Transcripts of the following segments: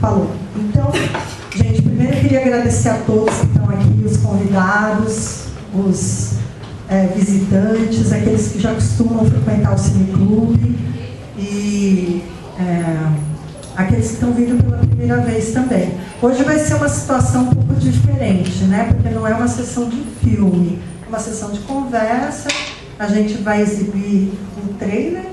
Falou. Então, gente, primeiro eu queria agradecer a todos que estão aqui, os convidados, os visitantes, aqueles que já costumam frequentar o Cineclube e aqueles que estão vindo pela primeira vez também. Hoje vai ser uma situação um pouco diferente, né? Porque não é uma sessão de filme, é uma sessão de conversa. A gente vai exibir um trailer.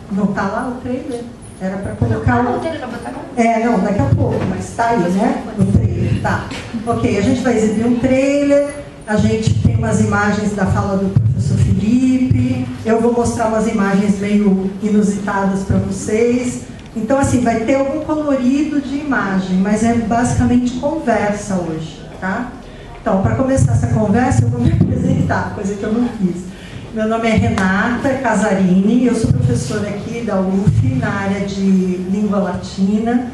Não está lá o trailer? Era para colocar... Não, o trailer vai botar agora? Não, daqui a pouco, mas está aí, né? O trailer, tá. Ok, a gente vai exibir um trailer, a gente tem umas imagens da fala do professor Felipe, eu vou mostrar umas imagens meio inusitadas para vocês. Então, assim, vai ter algum colorido de imagem, mas é basicamente conversa hoje, tá? Então, para começar essa conversa, eu vou me apresentar, coisa que eu não fiz. Meu nome é Renata Casarini, eu sou professora aqui da UF na área de língua latina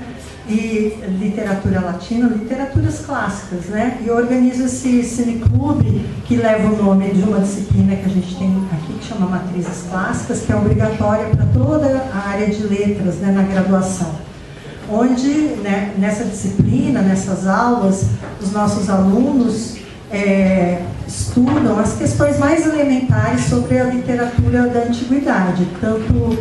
e literatura latina, literaturas clássicas, né? E eu organizo esse cineclube que leva o nome de uma disciplina que a gente tem aqui, que chama Matrizes Clássicas, que é obrigatória para toda a área de letras, né, na graduação. Onde, né, nessa disciplina, nessas aulas, os nossos alunos estudam as questões mais elementares sobre a literatura da antiguidade, tanto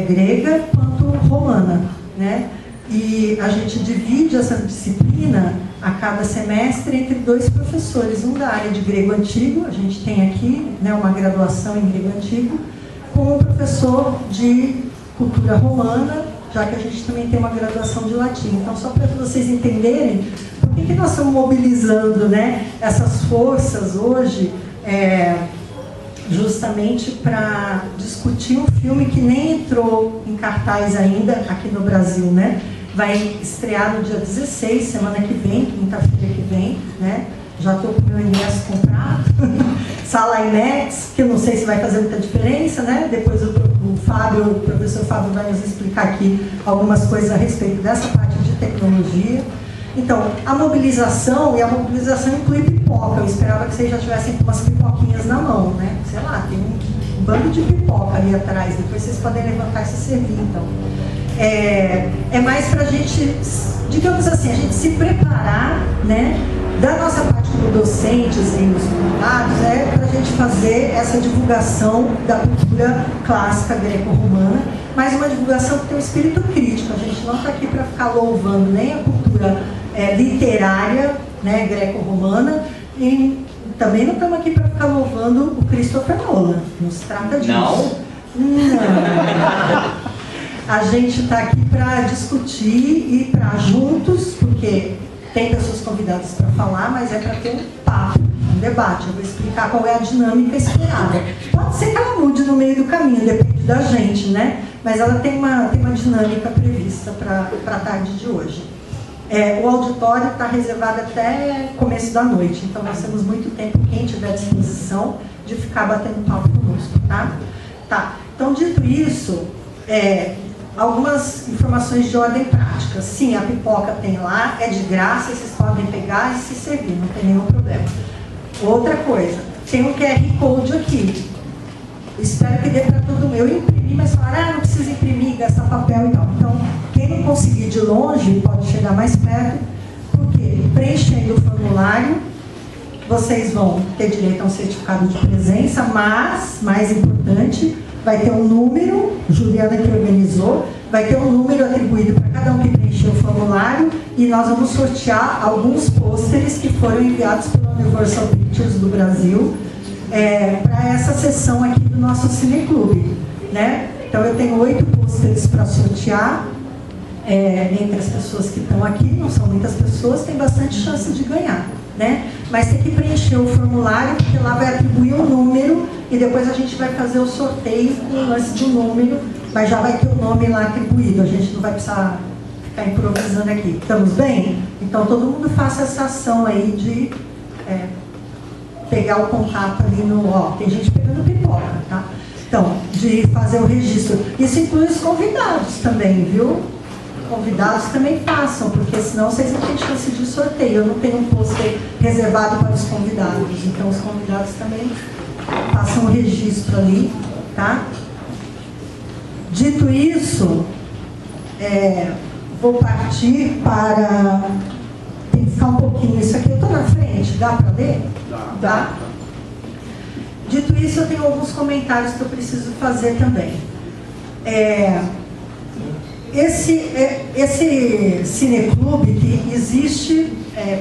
grega quanto romana, né? E a gente divide essa disciplina a cada semestre entre dois professores, um da área de grego antigo, a gente tem aqui, né, uma graduação em grego antigo, com um professor de cultura romana, já que a gente também tem uma graduação de latim. Então, só para vocês entenderem por que nós estamos mobilizando, né, essas forças hoje, justamente para discutir um filme que nem entrou em cartaz ainda aqui no Brasil, né? Vai estrear no dia 16, semana que vem, quinta-feira que vem, né? Já estou com o meu ingresso comprado. Sala IMAX, que eu não sei se vai fazer muita diferença, né? Depois o professor Fábio vai nos explicar aqui algumas coisas a respeito dessa parte de tecnologia. Então, a mobilização inclui pipoca. Eu esperava que vocês já tivessem com umas pipoquinhas na mão, né? Sei lá, tem um bando de pipoca ali atrás, depois vocês podem levantar e se servir, então. É mais para a gente, digamos assim, a gente se preparar, né? Da nossa parte como docentes e os convidados, para a gente fazer essa divulgação da cultura clássica greco-romana, mas uma divulgação que tem um espírito crítico. A gente não está aqui para ficar louvando nem a cultura literária, né, greco-romana, e também não estamos aqui para ficar louvando o Christopher Nolan. Não se trata disso. Não. A gente está aqui para discutir e para juntos, porque tem pessoas convidadas para falar, mas é para ter um papo, um debate. Eu vou explicar qual é a dinâmica esperada. Pode ser que ela mude no meio do caminho, depende da gente, né? Mas ela tem uma dinâmica prevista para a tarde de hoje. O auditório está reservado até começo da noite, então nós temos muito tempo, quem tiver disposição, de ficar batendo papo conosco, tá? Tá. Então, dito isso, algumas informações de ordem prática. Sim, a pipoca tem lá, é de graça, vocês podem pegar e se servir, não tem nenhum problema. Outra coisa, tem um QR Code aqui. Espero que dê para todo mundo. Eu imprimi, mas falaram, não precisa imprimir, gastar papel e tal. Então, quem não conseguir de longe, pode chegar mais perto, porque preenchendo o formulário, vocês vão ter direito a um certificado de presença, mas, mais importante, vai ter um número, Juliana que organizou, vai ter um número atribuído para cada um que preencheu o formulário e nós vamos sortear alguns pôsteres que foram enviados pela Universal Pictures do Brasil para essa sessão aqui do nosso Cineclube, né? Então eu tenho 8 pôsteres para sortear entre as pessoas que estão aqui, não são muitas pessoas, tem bastante chance de ganhar, né? Mas tem que preencher o formulário, porque lá vai atribuir um número e depois a gente vai fazer o sorteio com o lance do número, mas já vai ter o nome lá atribuído, a gente não vai precisar ficar improvisando aqui. Estamos bem? Então todo mundo faça essa ação aí de pegar o contato ali no... tem gente pegando pipoca, tá? Então, de fazer o registro. Isso inclui os convidados também, viu? Convidados também façam, porque senão vocês não têm chance de sorteio. Eu não tenho um pôster reservado para os convidados, então os convidados também façam o registro ali, tá? Dito isso, vou partir para... Tem que ficar um pouquinho isso aqui. Eu estou na frente, dá para ler? Dá. Dito isso, eu tenho alguns comentários que eu preciso fazer também. Esse cineclube que existe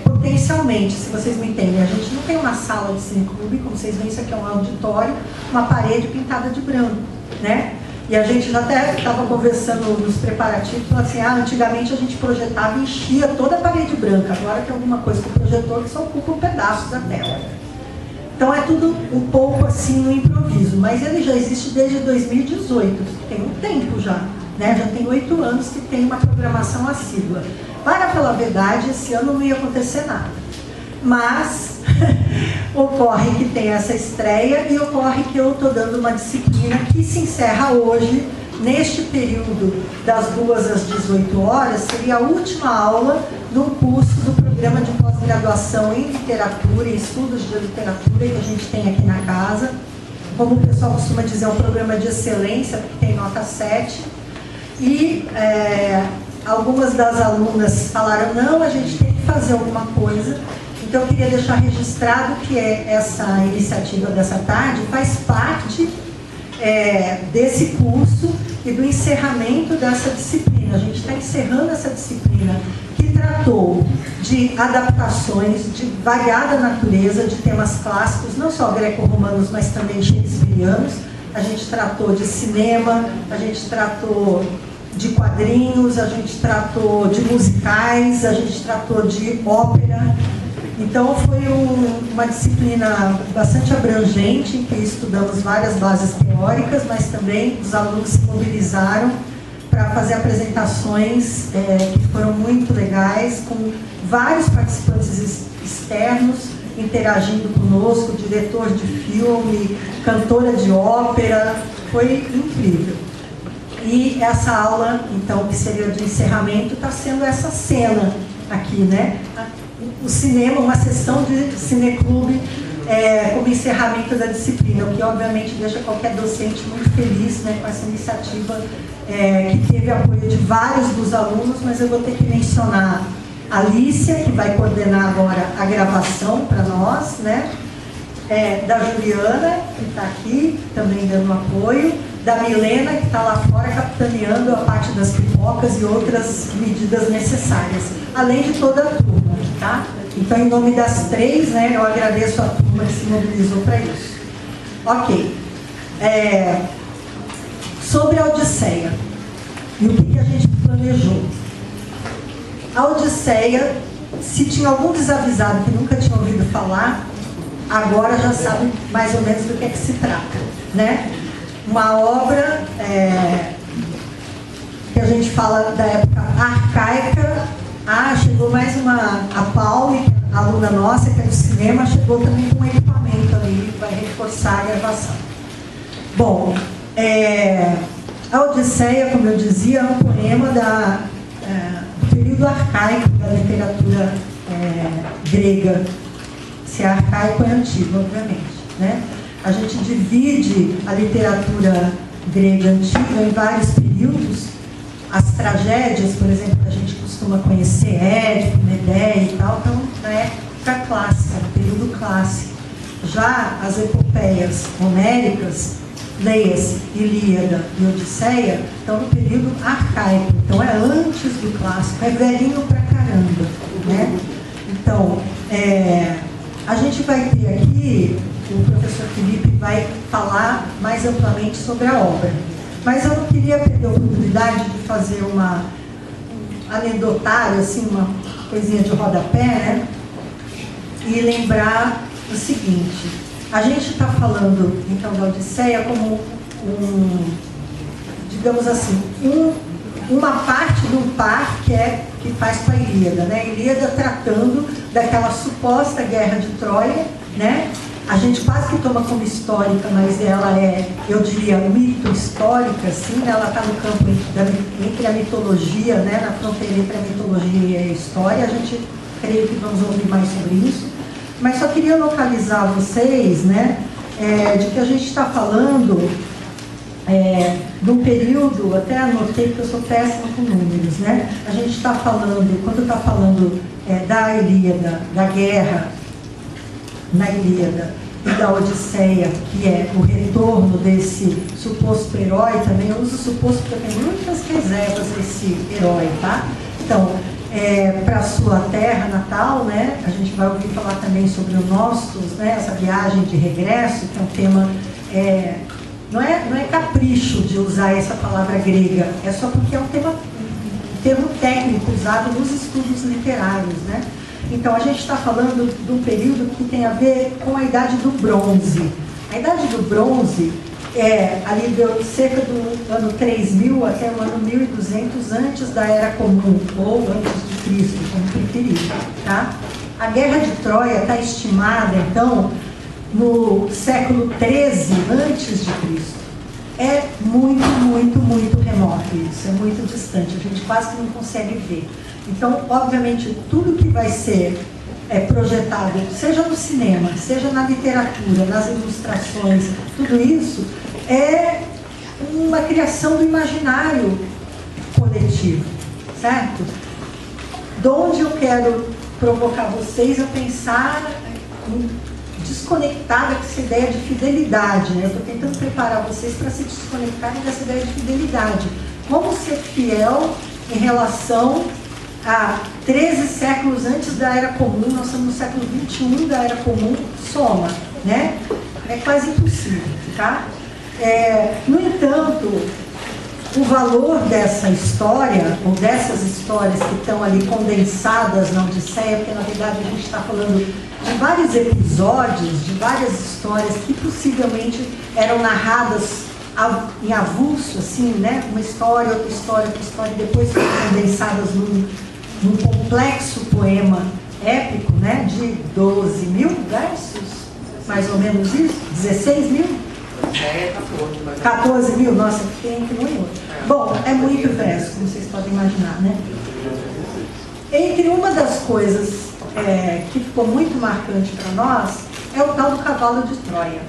potencialmente, se vocês me entendem, a gente não tem uma sala de cineclube, como vocês veem, isso aqui é um auditório, uma parede pintada de branco, né? E a gente já até estava conversando nos preparativos, falando assim, antigamente a gente projetava e enchia toda a parede branca, agora tem alguma coisa com o projetor que só ocupa um pedaço da tela. Então é tudo um pouco assim no improviso, mas ele já existe desde 2018, tem um tempo já, né? Já tem 8 anos que tem uma programação assídua. Para falar a verdade, esse ano não ia acontecer nada, mas ocorre que tem essa estreia e ocorre que eu estou dando uma disciplina que se encerra hoje, neste período das 2 às 18 horas, seria a última aula do curso do programa de pós-graduação em literatura, em estudos de literatura que a gente tem aqui na casa. Como o pessoal costuma dizer, é um programa de excelência, porque tem nota 7. E algumas das alunas falaram, não, a gente tem que fazer alguma coisa. Então eu queria deixar registrado que essa iniciativa dessa tarde faz parte desse curso e do encerramento dessa disciplina. A gente está encerrando essa disciplina que tratou de adaptações de variada natureza, de temas clássicos, não só greco-romanos, mas também shakespearianos. A gente tratou de cinema, a gente tratou de quadrinhos, a gente tratou de musicais, a gente tratou de ópera. Então foi uma disciplina bastante abrangente, em que estudamos várias bases teóricas, mas também os alunos se mobilizaram para fazer apresentações que foram muito legais, com vários participantes externos interagindo conosco, diretor de filme, cantora de ópera, foi incrível. E essa aula, então, que seria de encerramento, está sendo essa cena aqui, né? O cinema, uma sessão de cineclube como encerramento da disciplina, o que obviamente deixa qualquer docente muito feliz, né, com essa iniciativa que teve apoio de vários dos alunos, mas eu vou ter que mencionar a Alicia, que vai coordenar agora a gravação para nós, né? Da Juliana, que está aqui, também dando apoio, da Milena, que está lá fora capitaneando a parte das pipocas e outras medidas necessárias, além de toda a turma, tá? Então, em nome das 3, né, eu agradeço a turma que se mobilizou para isso. Ok. Sobre a Odisseia e o que a gente planejou. A Odisseia, se tinha algum desavisado que nunca tinha ouvido falar, agora já sabe mais ou menos do que é que se trata, né? Uma obra que a gente fala da época arcaica. Chegou mais a Pauli, a aluna nossa, que é do cinema, chegou também com um equipamento ali, que vai reforçar a gravação. Bom, a Odisseia, como eu dizia, é um poema do período arcaico da literatura grega. Se é arcaico, é antigo, obviamente, né? A gente divide a literatura grega antiga em vários períodos. As tragédias, por exemplo, que a gente costuma conhecer, Édipo, Medeia e tal, estão na época clássica, no período clássico. Já as epopeias homéricas, leia-se Ilíada e Odisseia, estão no período arcaico, então é antes do clássico, é velhinho pra caramba, né? Então, a gente vai ter aqui, o professor Felipe vai falar mais amplamente sobre a obra. Mas eu não queria perder a oportunidade de fazer uma anedotário, assim, uma coisinha de rodapé, né? E lembrar o seguinte: a gente está falando, então, da Odisseia como digamos assim, uma parte do par que faz com a Ilíada, né? A Ilíada tratando daquela suposta guerra de Troia, né? A gente quase que toma como histórica, mas ela eu diria, mito-histórica, assim, né? Ela está no campo entre a mitologia, né? Na fronteira entre a mitologia e a história. A gente creio que vamos ouvir mais sobre isso. Mas só queria localizar vocês, né? De que a gente está falando num período, até anotei que eu sou péssima com números, né? A gente está falando, quando está falando da Ilíada, da guerra na Ilíada e da Odisseia, que é o retorno desse suposto herói, também eu uso suposto porque eu tenho muitas reservas desse herói, tá? Então, para a sua terra natal, né? A gente vai ouvir falar também sobre o Nostos, né? Essa viagem de regresso, que é um tema... Não é capricho de usar essa palavra grega, é só porque é um termo técnico usado nos estudos literários, né? Então, a gente está falando de um período que tem a ver com a Idade do Bronze. A Idade do Bronze ali deu cerca do ano 3000 até o ano 1200 antes da Era Comum, ou antes de Cristo, como preferir, tá? A Guerra de Troia está estimada, então, no século 13 antes de Cristo. É muito, muito, muito remoto isso, é muito distante, a gente quase que não consegue ver. Então, obviamente, tudo que vai ser projetado, seja no cinema, seja na literatura, nas ilustrações, tudo isso é uma criação do imaginário coletivo, certo? De onde eu quero provocar vocês a pensar desconectar dessa ideia de fidelidade, né? Eu estou tentando preparar vocês para se desconectarem dessa ideia de fidelidade. Como ser fiel em relação a 13 séculos antes da Era Comum, nós estamos no século 21 da Era Comum, soma, né? É quase impossível, tá? No entanto, o valor dessa história, ou dessas histórias que estão ali condensadas na Odisseia, porque na verdade a gente está falando de vários episódios, de várias histórias que possivelmente eram narradas em avulso, assim, né? Uma história, outra história, outra história, e depois foram condensadas num complexo poema épico, né? De 12 mil versos, mais ou menos isso, 16 mil? 14 mil, nossa, fiquei entre um e outro. Bom, é muito verso, como vocês podem imaginar, né? Entre uma das coisas que ficou muito marcante para nós é o tal do cavalo de Troia.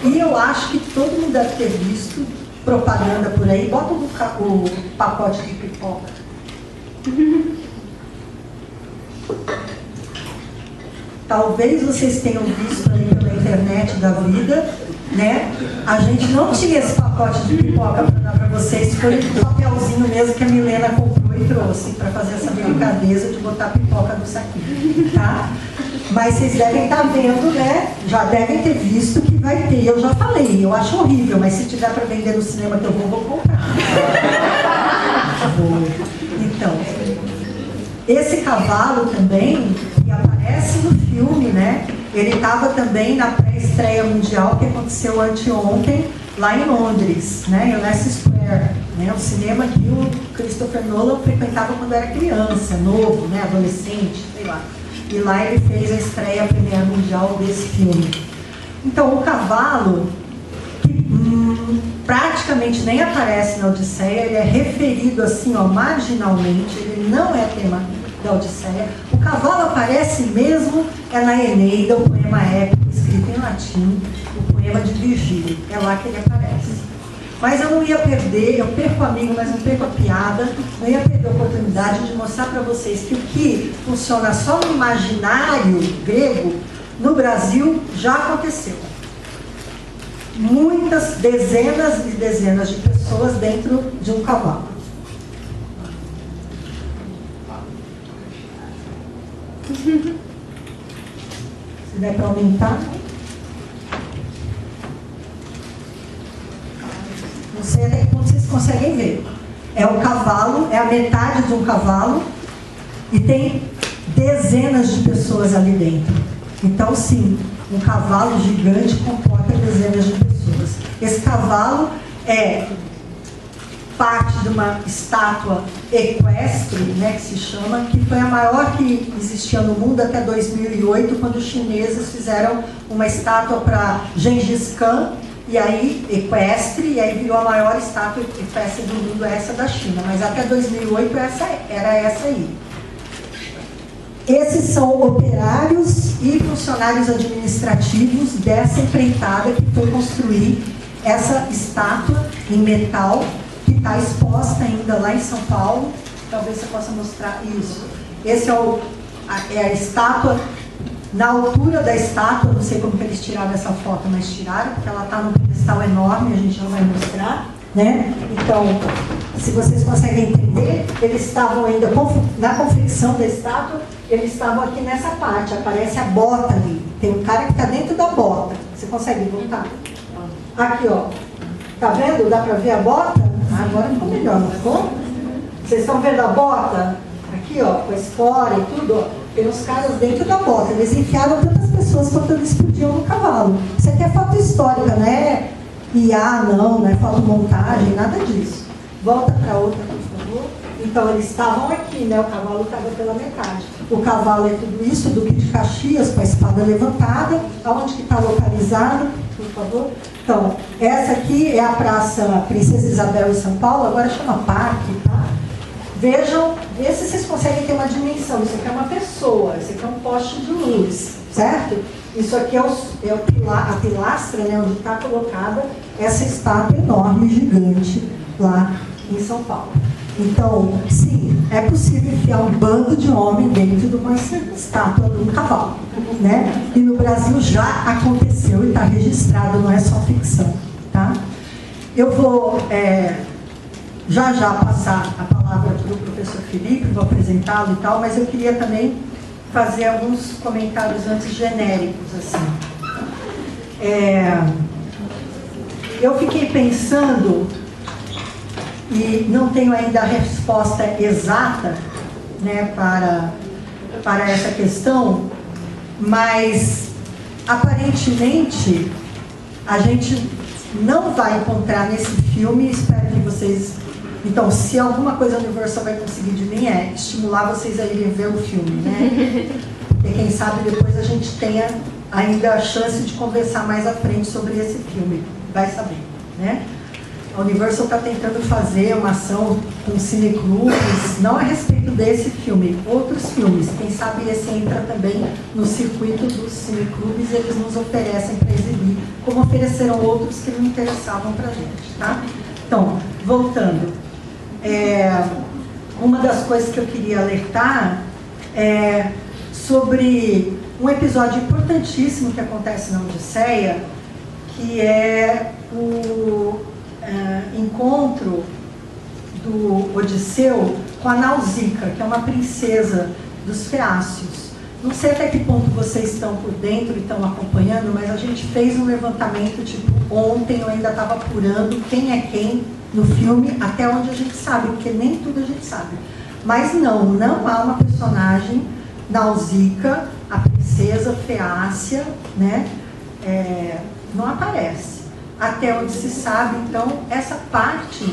E eu acho que todo mundo deve ter visto propaganda por aí. Bota o pacote de pipoca. Talvez vocês tenham visto aí pela internet da vida, né? A gente não tinha esse pacote de pipoca para dar para vocês, foi um papelzinho mesmo que a Milena comprou e trouxe para fazer essa delicadeza de botar pipoca no saquinho, tá? Mas vocês devem estar vendo, né? Já devem ter visto que vai ter. Eu já falei, eu acho horrível, mas se tiver para vender no cinema que eu vou comprar. Então, esse cavalo também, que aparece no filme, né? Ele estava também na pré-estreia mundial que aconteceu anteontem, lá em Londres, né? Em Leicester Square, né? O cinema que o Christopher Nolan frequentava quando era criança, novo, né? Adolescente, sei lá. E lá ele fez a estreia premiere mundial desse filme. Então, o cavalo, que praticamente nem aparece na Odisseia, ele é referido assim, ó, marginalmente, ele não é tema da Odisseia. O cavalo aparece mesmo na Eneida, o poema épico escrito em latim, o poema de Virgílio. É lá que ele aparece. Mas eu não ia perder, eu perco o amigo, mas não perco a piada, não ia perder a oportunidade de mostrar para vocês que o que funciona só no imaginário grego, no Brasil já aconteceu. Muitas, dezenas e dezenas de pessoas dentro de um cavalo. Se der para aumentar. Não sei até que ponto vocês conseguem ver. É o cavalo, é a metade de um cavalo e tem dezenas de pessoas ali dentro. Então, sim, um cavalo gigante comporta dezenas de pessoas. Esse cavalo é parte de uma estátua equestre, né, que se chama, que foi a maior que existia no mundo até 2008, quando os chineses fizeram uma estátua para Gengis Khan, e aí equestre, e aí virou a maior estátua equestre do mundo, essa da China. Mas até 2008 era essa aí. Esses são operários e funcionários administrativos dessa empreitada que foi construir essa estátua em metal que está exposta ainda lá em São Paulo. Talvez você possa mostrar isso. Esse é a estátua. Na altura da estátua, não sei como que eles tiraram essa foto, mas tiraram, porque ela está num pedestal enorme, a gente não vai mostrar, né? Então, se vocês conseguem entender, eles estavam ainda, na confecção da estátua, eles estavam aqui nessa parte, aparece a bota ali. Tem um cara que está dentro da bota. Você consegue voltar? Aqui, ó. Tá vendo? Dá para ver a bota? Agora ficou melhor, não ficou? Vocês estão vendo a bota? Aqui, ó, com a espora e tudo, ó. Tem os caras dentro da bota. Eles enfiaram tantas pessoas quanto eles podiam no cavalo. Isso aqui é foto histórica, não é IA, não é fotomontagem, nada disso. Volta para outra, por favor. Então, eles estavam aqui, né? O cavalo estava pela metade. O cavalo é tudo isso, Duque de Caxias, com a espada levantada. Aonde que está localizado, por favor? Então, essa aqui é a Praça Princesa Isabel em São Paulo, agora chama Parque, tá? Vejam, vê se vocês conseguem ter uma dimensão. Isso aqui é uma pessoa, isso aqui é um poste de luz, certo? Isso aqui é a pilastra, né, onde está colocada essa estátua enorme, gigante, lá em São Paulo. Então, sim, é possível enfiar um bando de homem dentro de uma estátua de um cavalo, né? E no Brasil já aconteceu e está registrado, não é só ficção, tá? Eu vou já passar a palavra para o professor Felipe, vou apresentá-lo e tal, mas eu queria também fazer alguns comentários antes genéricos, assim. Eu fiquei pensando, e não tenho ainda a resposta exata, né, para essa questão, mas aparentemente a gente não vai encontrar nesse filme, espero que vocês... Então, se alguma coisa a Universal vai conseguir de mim é estimular vocês a irem ver o filme, né? E quem sabe depois a gente tenha ainda a chance de conversar mais à frente sobre esse filme, vai saber, né? A Universal está tentando fazer uma ação com cineclubes, não a respeito desse filme, outros filmes. Quem sabe esse entra também no circuito dos cineclubes e eles nos oferecem para exibir, como ofereceram outros que não interessavam para a gente, tá? Então, voltando. Uma das coisas que eu queria alertar é sobre um episódio importantíssimo que acontece na Odisseia, que é o encontro do Odisseu com a Nausicaa, que é uma princesa dos Feácios. Não sei até que ponto vocês estão por dentro e estão acompanhando, mas a gente fez um levantamento, tipo, ontem eu ainda estava apurando quem é quem no filme, até onde a gente sabe, porque nem tudo a gente sabe. Mas não há uma personagem Nausicaa, a princesa Feácia, né? Não aparece. Até onde se sabe, então, essa parte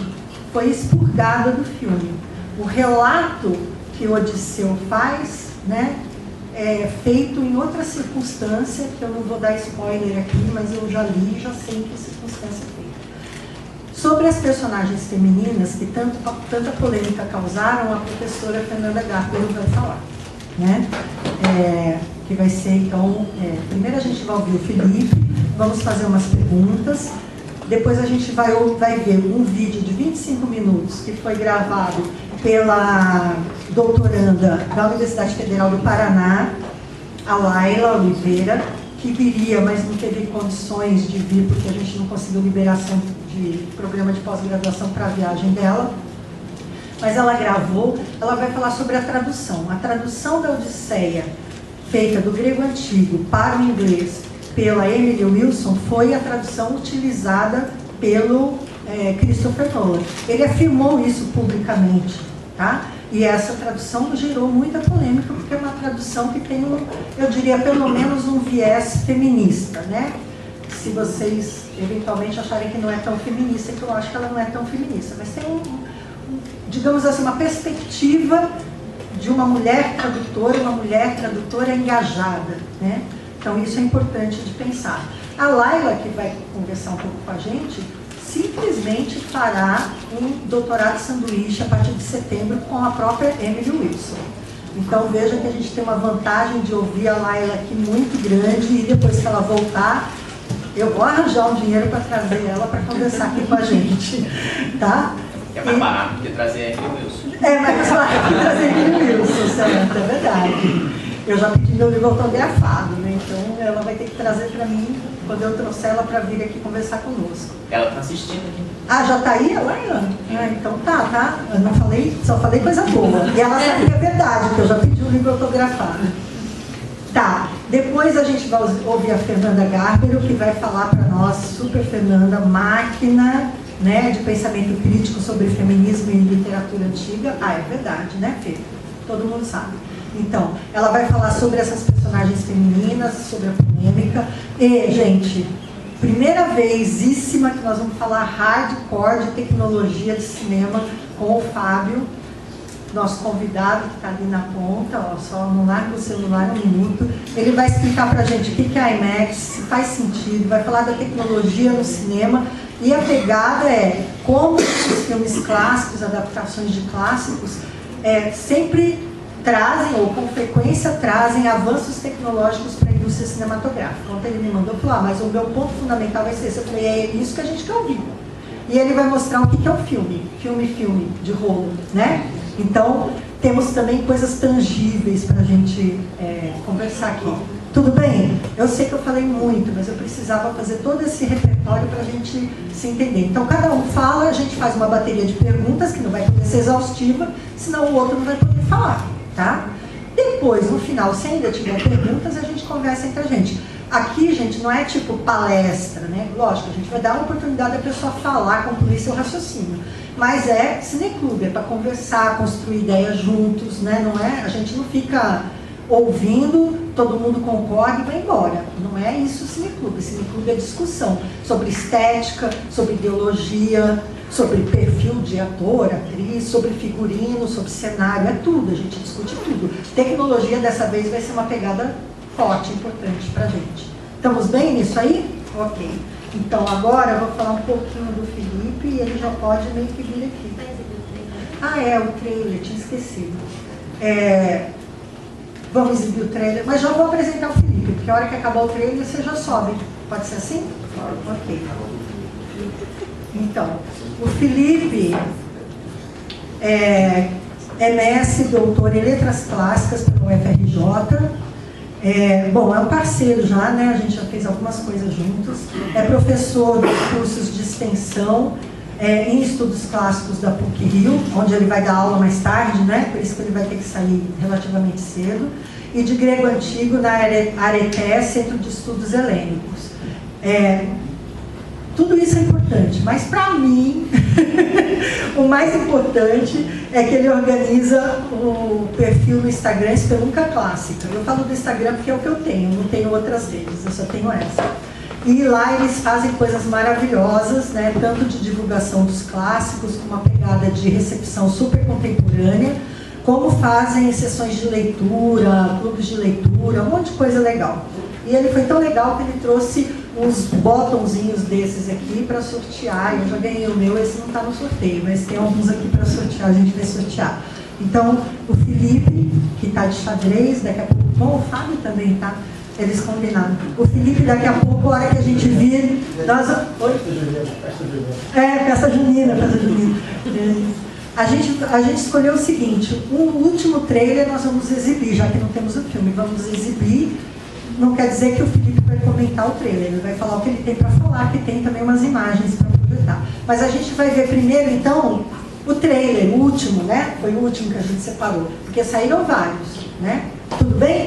foi expurgada do filme. O relato que o Odisseu faz, né, é feito em outra circunstância, que eu não vou dar spoiler aqui, mas eu já li e já sei em que circunstância é feita. Sobre as personagens femininas, que tanta polêmica causaram, a professora Fernanda Garber vai falar, né? Que vai ser, então, primeiro a gente vai ouvir o Felipe, vamos fazer umas perguntas, depois a gente vai ver um vídeo de 25 minutos que foi gravado pela doutoranda da Universidade Federal do Paraná, a Laila Oliveira, que viria, mas não teve condições de vir, porque a gente não conseguiu liberação de programa de pós-graduação para a viagem dela. Mas ela gravou, ela vai falar sobre a tradução. A tradução da Odisseia, feita do grego antigo para o inglês pela Emily Wilson, foi a tradução utilizada pelo Christopher Nolan. Ele afirmou isso publicamente, tá? E essa tradução gerou muita polêmica, porque é uma tradução que tem eu diria, pelo menos um viés feminista, né? Se vocês eventualmente acharem que não é tão feminista, que eu acho que ela não é tão feminista, mas tem digamos assim, uma perspectiva de uma mulher tradutora engajada, né? Então isso é importante de pensar. A Laila, que vai conversar um pouco com a gente, simplesmente fará um doutorado sanduíche a partir de setembro com a própria Emily Wilson. Então veja que a gente tem uma vantagem de ouvir a Laila aqui muito grande, e depois que ela voltar, Eu vou arranjar um dinheiro para trazer ela para conversar aqui com a gente, tá? É mais barato do que trazer a Emily Wilson. É mais barato que trazer a Emily Wilson, certo? É verdade. Eu já pedi meu livro autografado, né? Então ela vai ter que trazer para mim quando eu trouxer ela para vir aqui conversar conosco. Ela está assistindo aqui. Ah, já tá aí ela? Ah, então tá. Eu não falei, só falei coisa boa. E ela sabe que é verdade, que eu já pedi um livro autografado. Tá, depois a gente vai ouvir a Fernanda Garbero, que vai falar para nós, super Fernanda, máquina, né, de pensamento crítico sobre feminismo e literatura antiga. Ah, é verdade, né, Fê? Todo mundo sabe. Então, ela vai falar sobre essas personagens femininas, sobre a polêmica. E, gente, primeira vezíssima que nós vamos falar hardcore de tecnologia de cinema com o Fábio, nosso convidado que está ali na ponta, ó, só não larga o celular um minuto. Ele vai explicar para a gente o que é IMAX, se faz sentido, vai falar da tecnologia no cinema. E a pegada é como os filmes clássicos, adaptações de clássicos, sempre trazem, ou com frequência trazem, avanços tecnológicos para a indústria cinematográfica. Ontem ele me mandou falar, mas o meu ponto fundamental vai ser esse. Eu falei, é isso que a gente quer ouvir. E ele vai mostrar o que é um filme de rolo, né? Então, temos também coisas tangíveis para a gente conversar aqui. Tudo bem? Eu sei que eu falei muito, mas eu precisava fazer todo esse repertório para a gente se entender. Então, cada um fala, a gente faz uma bateria de perguntas, que não vai poder ser exaustiva, senão o outro não vai poder falar, tá? Depois, no final, se ainda tiver perguntas, a gente conversa entre a gente. Aqui, gente, não é tipo palestra, né? Lógico, a gente vai dar uma oportunidade da pessoa falar, concluir seu raciocínio. Mas é cineclube, é para conversar, construir ideias juntos, né? Não é, a gente não fica ouvindo, todo mundo concorda e vai embora. Não é isso o cineclube. Cineclube é discussão sobre estética, sobre ideologia, sobre perfil de ator, atriz, sobre figurino, sobre cenário, é tudo, a gente discute tudo. Tecnologia dessa vez vai ser uma pegada forte, importante pra gente. Estamos bem nisso aí? Ok. Então agora eu vou falar um pouquinho do Felipe e ele já pode meio que vir aqui. Ah, o trailer, tinha esquecido. Vamos exibir o trailer, mas já vou apresentar o Felipe, porque a hora que acabar o trailer você já sobe. Pode ser assim? Ok. Então, o Felipe é mestre, doutor em letras clássicas pelo UFRJ. É um parceiro já, né? A gente já fez algumas coisas juntos. É professor dos cursos de extensão em estudos clássicos da PUC-Rio, onde ele vai dar aula mais tarde, né? Por isso que ele vai ter que sair relativamente cedo. E de grego antigo na Areté, Centro de Estudos Helênicos. Tudo isso é importante, mas para mim, o mais importante é que ele organiza o perfil no Instagram Espelunca Clássica. Eu falo do Instagram porque é o que eu tenho, não tenho outras redes, eu só tenho essa. E lá eles fazem coisas maravilhosas, né? Tanto de divulgação dos clássicos, com uma pegada de recepção super contemporânea, como fazem sessões de leitura, clubes de leitura, um monte de coisa legal. E ele foi tão legal que ele trouxe uns botãozinhos desses aqui para sortear. Eu já ganhei o meu, esse não está no sorteio, mas tem alguns aqui para sortear, a gente vai sortear. Então, o Felipe, que está de xadrez, daqui a pouco, bom, o Fábio também tá, eles combinaram. O Felipe, daqui a pouco, a hora que a gente vir, nós... Oi? Festa junina, festa junina. A gente escolheu o seguinte, o último trailer nós vamos exibir, já que não temos o filme, vamos exibir. Não quer dizer que o Felipe vai comentar o trailer, ele vai falar o que ele tem para falar, que tem também umas imagens para projetar. Mas a gente vai ver primeiro, então, o trailer, o último, né? Foi o último que a gente separou, porque saíram vários, né? Tudo bem?